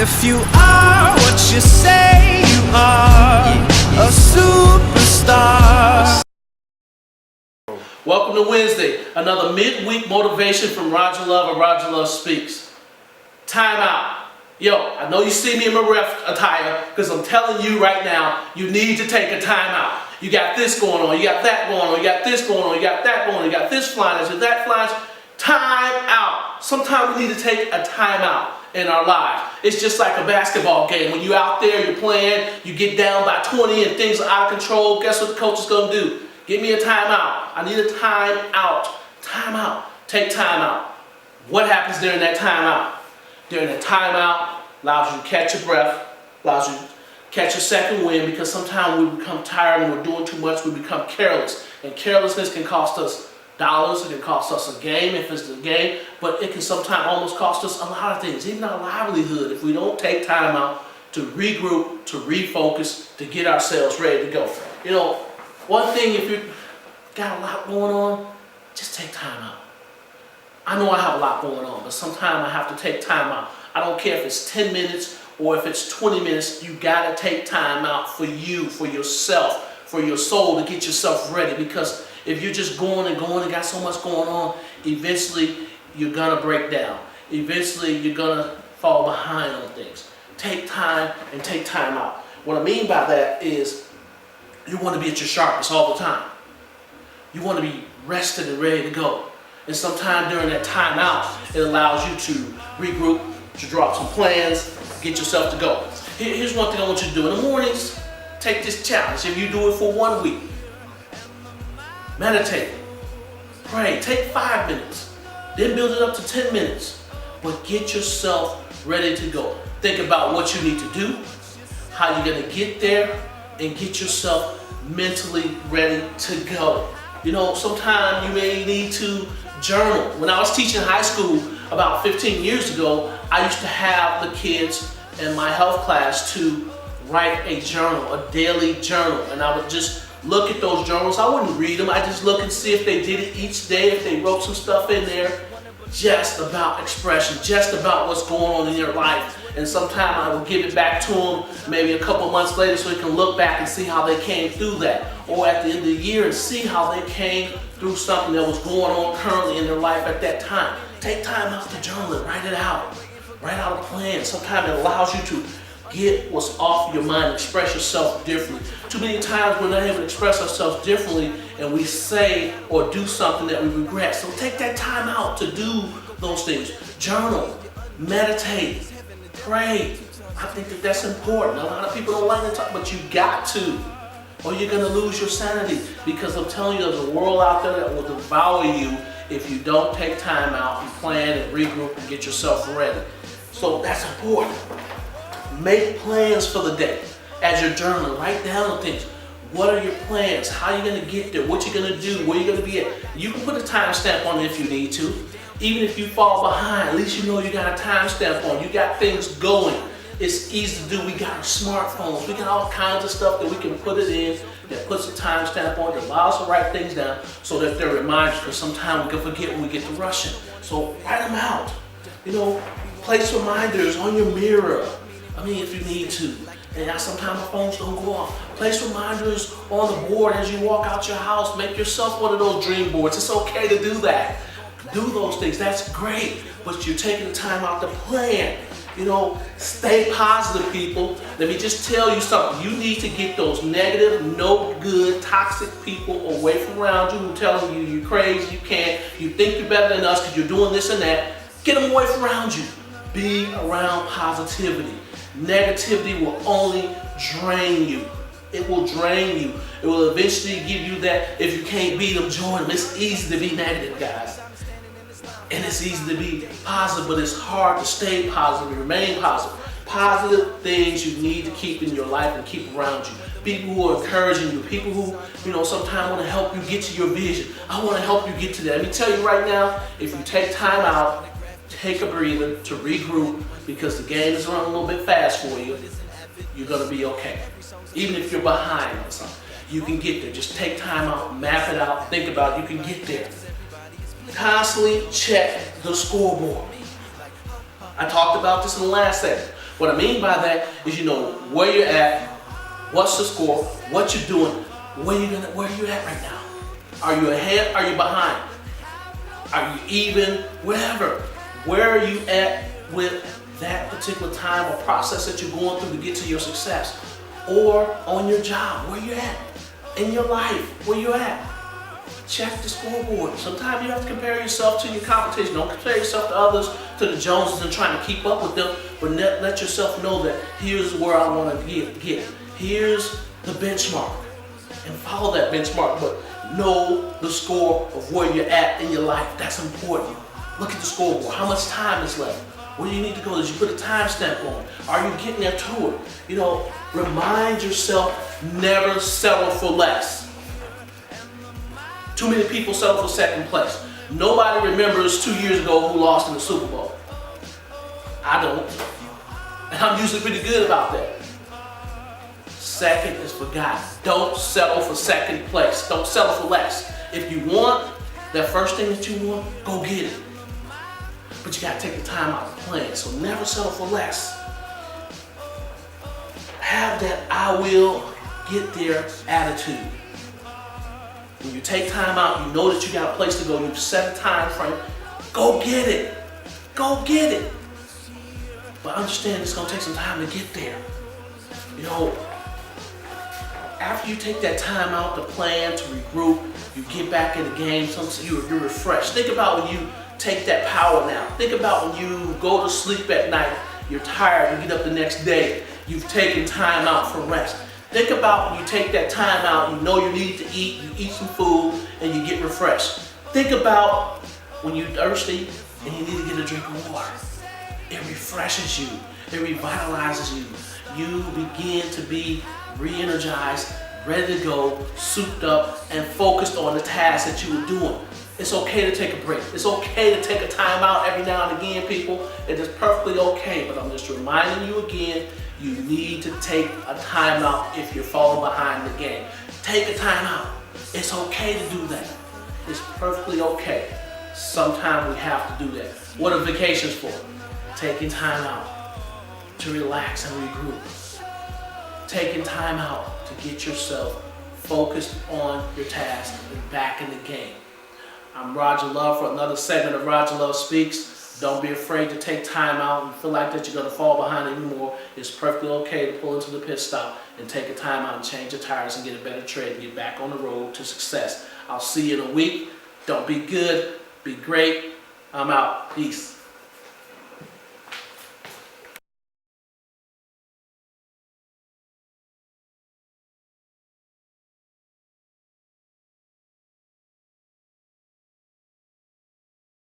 If you are what you say you are, a superstar. Welcome to Wednesday, another midweek motivation from Roger Love of Roger Love Speaks. Time out. Yo, I know you see me in my ref attire because I'm telling you right now, you need to take a time out. You got this going on, you got that going on, you got this going on, you got that going on, you got this flying, you got that flying. Time out. Sometimes we need to take a time out in our lives. It's just like a basketball game. When you're out there, you're playing, you get down by 20 and things are out of control, guess what the coach is going to do? Give me a timeout. I need a time out. Time out. Take time out. What happens during that timeout? During that timeout, allows you to catch your breath, allows you to catch a second wind, because sometimes we become tired and we're doing too much, we become careless. And carelessness can cost us dollars, it can cost us a game if it's the game, but it can sometimes almost cost us a lot of things, even our livelihood, if we don't take time out to regroup, to refocus, to get ourselves ready to go. You know, one thing, if you've got a lot going on, just take time out. I know I have a lot going on, but sometimes I have to take time out. I don't care if it's 10 minutes or if it's 20 minutes, you gotta take time out for you, for yourself, for your soul, to get yourself ready, because if you're just going and got so much going on, eventually you're gonna break down. Eventually you're gonna fall behind on things. Take time and take time out. What I mean by that is you want to be at your sharpest all the time. You want to be rested and ready to go. And sometime during that time out, it allows you to regroup, to draw up some plans, get yourself to go. Here's one thing I want you to do. In the mornings, take this challenge. If you do it for 1 week, meditate, pray, take 5 minutes, then build it up to 10 minutes. But get yourself ready to go. Think about what you need to do, how you're gonna get there, and get yourself mentally ready to go. You know, sometimes you may need to journal. When I was teaching high school about 15 years ago, I used to have the kids in my health class to write a journal, a daily journal, and I would just look at those journals. I wouldn't read them, I just look and see if they did it each day, if they wrote some stuff in there just about expression, just about what's going on in your life. And sometimes I will give it back to them maybe a couple months later so they can look back and see how they came through that. Or at the end of the year and see how they came through something that was going on currently in their life at that time. Take time out to journal it, write it out. Write out a plan. Sometimes it allows you to get what's off your mind, express yourself differently. Too many times we're not able to express ourselves differently and we say or do something that we regret. So take that time out to do those things. Journal, meditate, pray. I think that that's important. A lot of people don't like to talk, but you got to, or you're gonna lose your sanity, because I'm telling you, there's a world out there that will devour you if you don't take time out and plan and regroup and get yourself ready. So that's important. Make plans for the day. As you're journaling, write down things. What are your plans? How are you gonna get there? What you're gonna do? Where you're gonna be at? You can put a timestamp on it if you need to. Even if you fall behind, at least you know you got a timestamp on. You got things going. It's easy to do. We got our smartphones. We got all kinds of stuff that we can put it in that puts a timestamp on, that allows us to write things down so that they're reminders, because sometimes we can forget when we get to rushing. So write them out. You know, place reminders on your mirror. I mean, if you need to. And sometimes the phones don't go off. Place reminders on the board as you walk out your house. Make yourself one of those dream boards. It's okay to do that. Do those things, that's great, but you're taking the time out to plan. You know, stay positive, people. Let me just tell you something. You need to get those negative, no good, toxic people away from around you who are telling you you're crazy, you can't, you think you're better than us because you're doing this and that. Get them away from around you. Be around positivity. Negativity will only drain you. It will drain you. It will eventually give you that, if you can't beat them, join them. It's easy to be negative, guys. And it's easy to be positive, but it's hard to stay positive and remain positive. Positive things you need to keep in your life and keep around you. People who are encouraging you, people who, you know, sometimes want to help you get to your vision. I want to help you get to that. Let me tell you right now, if you take time out, take a breather to regroup, because the game is running a little bit fast for you, you're going to be okay. Even if you're behind on something, you can get there. Just take time out, map it out, think about it, you can get there. Constantly check the scoreboard. I talked about this in the last segment. What I mean by that is you know where you're at, what's the score, what you're doing, where are you at right now? Are you ahead? Are you behind? Are you even? Whatever. Where are you at with that particular time or process that you're going through to get to your success? Or on your job, where you at? In your life, where you at? Check the scoreboard. Sometimes you have to compare yourself to your competition. Don't compare yourself to others, to the Joneses and trying to keep up with them, but let yourself know that here's where I want to get. Here's the benchmark. And follow that benchmark, but know the score of where you're at in your life. That's important. Look at the scoreboard. How much time is left? Where do you need to go? Did you put a timestamp on? Are you getting there to it? You know, remind yourself, never settle for less. Too many people settle for second place. Nobody remembers 2 years ago who lost in the Super Bowl. I don't. And I'm usually pretty good about that. Second is forgotten. Don't settle for second place. Don't settle for less. If you want that first thing that you want, go get it. But you gotta take the time out to plan. So never settle for less. Have that I will get there attitude. When you take time out, you know that you got a place to go, you've set a time frame, go get it. Go get it. But understand it's gonna take some time to get there. You know, after you take that time out to plan, to regroup, you get back in the game, you're refreshed. Think about when you take that power nap. Think about when you go to sleep at night, you're tired, you get up the next day, you've taken time out for rest. Think about when you take that time out, you know you need to eat, you eat some food, and you get refreshed. Think about when you're thirsty and you need to get a drink of water. It refreshes you, it revitalizes you. You begin to be re-energized, ready to go, souped up, and focused on the task that you were doing. It's okay to take a break. It's okay to take a time out every now and again, people. It is perfectly okay, but I'm just reminding you again, you need to take a time out if you're falling behind the game. Take a time out. It's okay to do that. It's perfectly okay. Sometimes we have to do that. What are vacations for? Taking time out to relax and regroup. Taking time out to get yourself focused on your task and back in the game. I'm Roger Love for another segment of Roger Love Speaks. Don't be afraid to take time out and feel like that you're going to fall behind anymore. It's perfectly okay to pull into the pit stop and take a time out and change your tires and get a better tread and get back on the road to success. I'll see you in a week. Don't be good, be great. I'm out. Peace.